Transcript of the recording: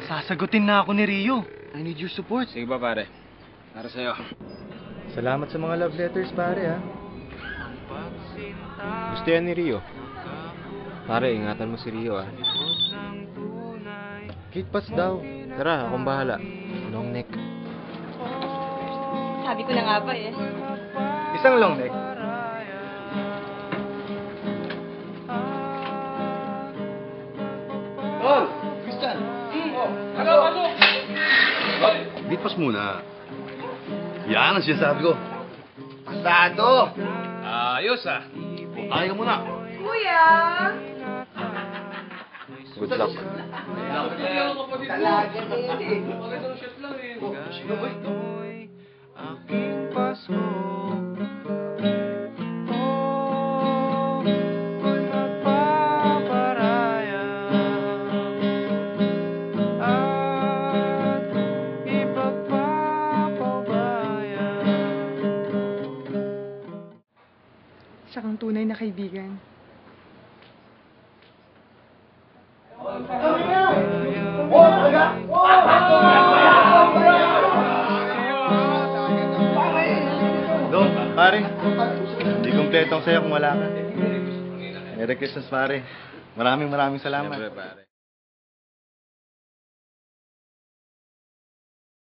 Sasagutin na ako ni Rio. I need your support. Sige ba, pare? Para sa'yo. Salamat sa mga love letters, pare, ha. Gusto yan ni Rio. Pare, ingatan mo si Rio, ah. Kate Pass daw. Tara, akong bahala. Long neck. Sabi ko na nga ba eh. Isang long neck. Tol! Christian! Beat pass muna. Yan ang sinasabi ko. Pasado! Ayos, ah. Kaya ka muna. Kuya! Good luck. Talaga din Siya kang tunay na kaibigan. Dong, pare. Hindi kompleto ang saya kung wala ka. Merry Christmas, pare. Maraming salamat. Siyempre, pare.